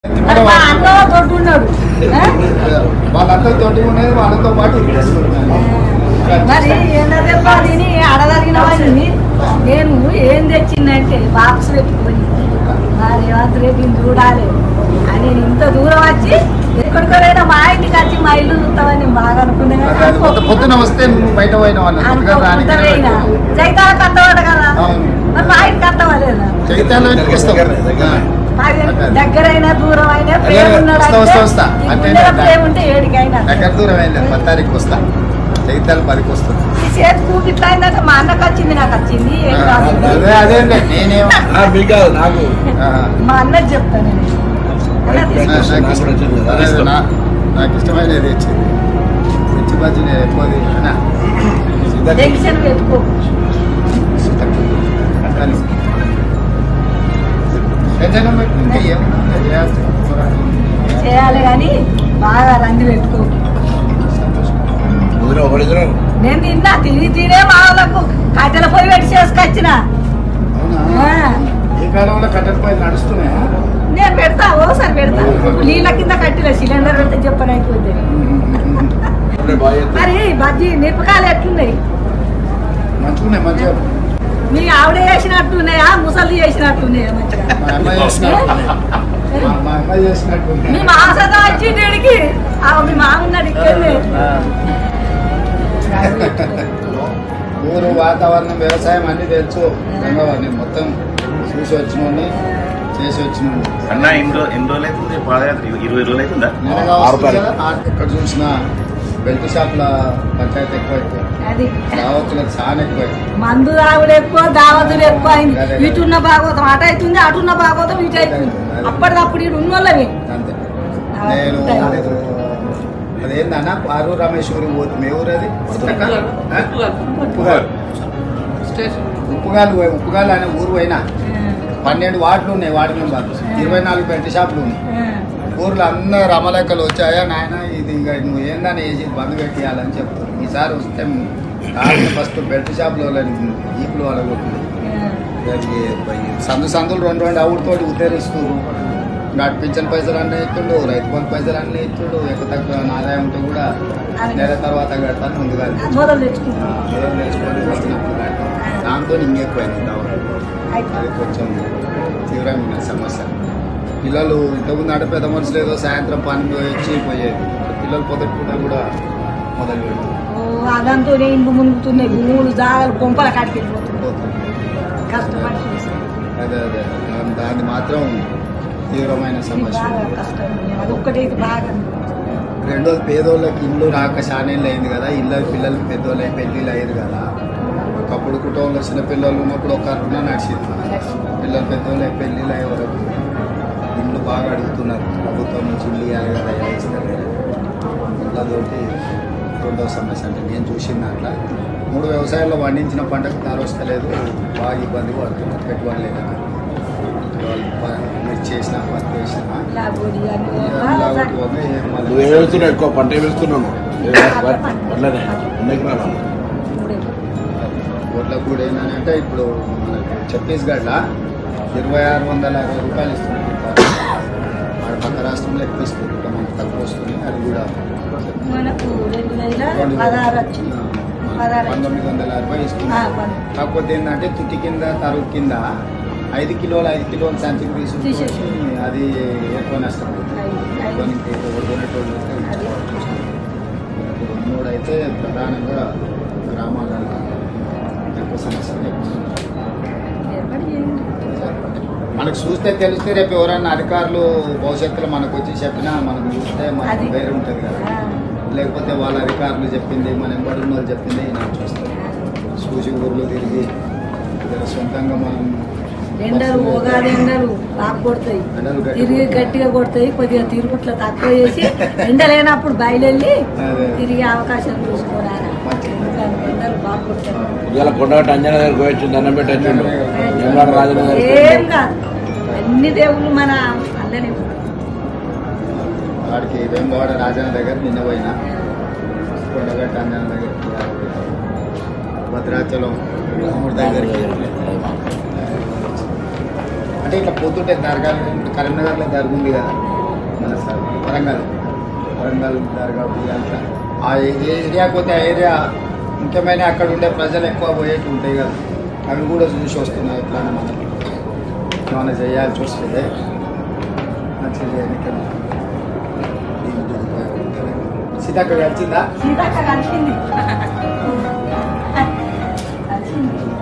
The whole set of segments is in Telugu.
వాళ్ళంతా తోటి ఉన్నది వాళ్ళతో పాటు మరి ఏంటని అడగలిగిన వాడిని నేను ఏం తెచ్చిందంటే బాక్స్ పెట్టుకొని మరి రేవంత్ రెడ్డిని చూడాలి అని ఇంత దూరం వచ్చి ఎక్కడికైనా మా ఇంటికి వచ్చి మా ఇల్లు చూస్తామని బాగా అనుకున్నాను. పొద్దున వస్తే బయట పోయిన జైతాల కట్టవాడు కదా మరి మా ఇంటికి కట్టవాలేదా దగ్గరైనా దూరం అయినా ప్రేమ ప్రేమ ఉంటే ఏడికైనా దగ్గర దూరం అయినా 10 తారీఖు వస్తా జగిత్యాల 10కి వస్తుంది. ఈ చేతి కూకి ఇట్లా అయిందంటే మా అన్నకు వచ్చింది నాకు వచ్చింది అదేంటే నేనేమో మా అన్నకు చెప్తాను నాకు ఇష్టమైనది వచ్చింది మిర్చి బజ్జీ ఎక్కువ జంక్షన్ పెట్టుకో చేయాలి కానీ బాగా రంది పెట్టుకో. నేను తిన్నా తినే మా వాళ్ళకు కట్టెల పొయ్యి పెట్టి చేసుకొచ్చిన నేను పెడతా ఓసారి పెడతా నీళ్ళ కింద కట్టిన సిలిండర్ పెడితే చెప్పని అయిపోతుంది. మరి బజ్జీ మిరపకాయలు ఎట్లున్నాయి మీ ఆవిడ చేసినట్టున్నాయా ముసలి చేసినట్టున్నాయా మంచిగా మీ మాసతో వచ్చిండికి మీ మామన్నాడు ఇక్కడనే ఊరు వాతావరణం వ్యవసాయం అన్ని తెలుసు మొత్తం చూసి వచ్చినోడిని చేసి వచ్చినోడిని అన్న ఎన్ని రోజులు అవుతుంది పాదయాత్ర 20 రోజులు అవుతుందా ఎక్కడ చూసినా బెల్ట్ షాప్ల పంచాయతీ ఎక్కువ దావతులకు చాలా ఎక్కువ మందు తాగుడు ఎక్కువ దావతులు ఎక్కువ అయింది. ఇటున్న భాగవతం అటు అవుతుంది అటున్న భాగవతం ఇటు అవుతుంది అప్పటికప్పుడు ఇటు ఉన్నోళ్ళవి అంతే. నేను అదేందన్నా పారు రామేశ్వరి పోతుంది ఏ ఊరు అది ఉప్పుగాలు అనే ఊరు పోయినా 12 వార్డులు ఉన్నాయి. వార్డు మెంబర్ 24 బెల్ట్ షాపులు ఉన్నాయి. ఊర్లో అందరు రమలెక్కలు వచ్చాయా నాయన ఇది ఇంకా నువ్వు ఏందని వేసి బంద్ పెట్టేయాలని చెప్తారు. ఈసారి వస్తే ఫస్ట్ బెల్ట్ షాప్లో ఈపులు వాళ్ళగొట్టింది సందులు 2 అవుడితోటి ఉత్తరిస్తున్నారు. నాటు పింఛన్ పైసలు అన్నీ ఇస్తుండు రైతు బంధు పైసలు అన్నీ ఇస్తుండు ఎక్కువ తక్కువ ఆదాయం ఉంటే కూడా నెల తర్వాత కడతాను ముందుగా నేర్చుకొని వస్తున్నప్పుడు కడతాను. దాంతో ఇంకెక్కువైంది అది కొంచెం తీవ్రమైన సమస్య. పిల్లలు ఇంతకుముందు అంటే పెద్ద మనుషులు ఏదో సాయంత్రం పని వచ్చి పోయేది పిల్లలు పొద్దుట కూడా మొదలు పెడుతుంది. అదంతా ఇండ్లు మునుగుతున్నాయి భూములు జాగాలు కొంపల కట్టిపోతుంది. అదే దాన్ని మాత్రం తీవ్రమైన సమస్య. రెండోది పేదోళ్ళకి ఇల్లు రాక చానేళ్ళు అయింది కదా. ఇళ్ళ పిల్లలకి పెద్దోళ్ళు పెళ్ళిళ్ళు అయ్యారు కదా. ఒకప్పుడు కుటుంబంలో చిన్న పిల్లలు ఉన్నప్పుడు ఒక రుణ నడిచింది. పిల్లలు పెద్దోళ్ళు పెళ్ళిళ్ళు అయ్యే వరకు ఇల్లు బాగా అడుగుతున్నారు. ప్రభుత్వం నుంచి ఇల్లు ఇవ్వాలి కదా ఇస్తారు. ఇళ్ళతోటి రెండో సమస్య అంటే నేను చూసింది అట్లా 3 వ్యవసాయాల్లో పండించిన పంటకు ధర వస్తలేదు. బాగా ఇబ్బంది పడుతున్నారు పెట్టుబడి లేక. మీరు చేసిన పత్తి వేసినా ఎక్కువ పంట వేస్తున్నాను ఓట్లకు కూడా ఏంటంటే ఇప్పుడు మనకి ఛత్తీస్గఢ్లో 2660 రూపాయలు ఇస్తున్నారు. వాడు పక్క రాష్ట్రంలో ఎక్కువ ఇస్తుంది. ఇక్కడ మనకు తక్కువ వస్తుంది. అది కూడా 1960 ఇస్తున్నారు. కాకపోతే ఏంటంటే తుట్టి కింద తరుగు కింద 5 కిలోలు సంచికి తీసుకుంటే అది ఎక్కువ నష్టపోతుంది. కొనేటోళ్ళు మూడు అయితే ప్రధానంగా గ్రామాలలో ఎక్కువ సమస్యలు మనకు చూస్తే తెలిస్తే రేపు ఎవరైనా అధికారులు భవిష్యత్తులో మనకు వచ్చి చెప్పినా మనం చూస్తే మనకు వేరే ఉంటుంది కదా. లేకపోతే వాళ్ళ అధికారులు చెప్పింది మన ఎంబడి ఉన్న వాళ్ళు చెప్పింది నాకు చూస్తాం. చూసి ఊర్లో తిరిగి సొంతంగా మనం ఎండలు ఓగాది ఎండలు బాగా కొడతాయి తిరిగి గట్టిగా కొడతాయి. కొద్దిగా తిరుగుట్లా తక్కువ చేసి ఎండలేనప్పుడు బయలుదేరి తిరిగే అవకాశం చూసుకోరారా. ఎండలు బాగా కొడతాయి. ఏం కాదు అన్ని దేవుళ్ళు మన అల్లనే వాడికి వేంబవాడ రాజన్న దగ్గర నిన్న పోయినా కొండగట్ట అంజన దగ్గరికి భద్రాచలం రాముడి దగ్గరికి అంటే ఇట్లా పోతుంటే దర్గాలు కరీంనగర్లో దర్గా ఉంది కదా మన సార్ వరంగల్ దర్గా అంతా ఆ ఏరియాకి పోతే ఆ ఏరియా ముఖ్యమైన అక్కడ ఉండే ప్రజలు ఎక్కువ పోయేట్టు ఉంటాయి కదా అవి కూడా చూసి వస్తున్నాయి ఎట్లా మనం ఏమైనా చేయాల్సి వస్తుంది మంచిగా సీతక్క కలిసిందా సీతక్క కలిసింది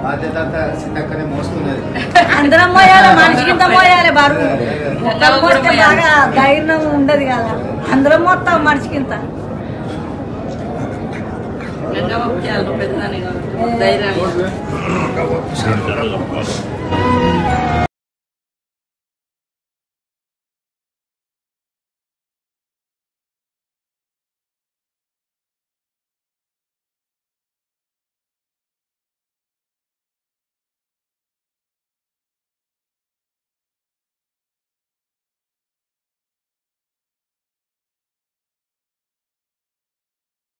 బాధ్యత అంతా సీతక్కనే మోస్తున్నది అందరం మోయాలి మనిషికింత మోయాలి బరువు ఒక్కరు మోస్తే బాగా ధైర్యం ఉండదు కదా అందరం మొత్తం మనిషికింత ధైర్యం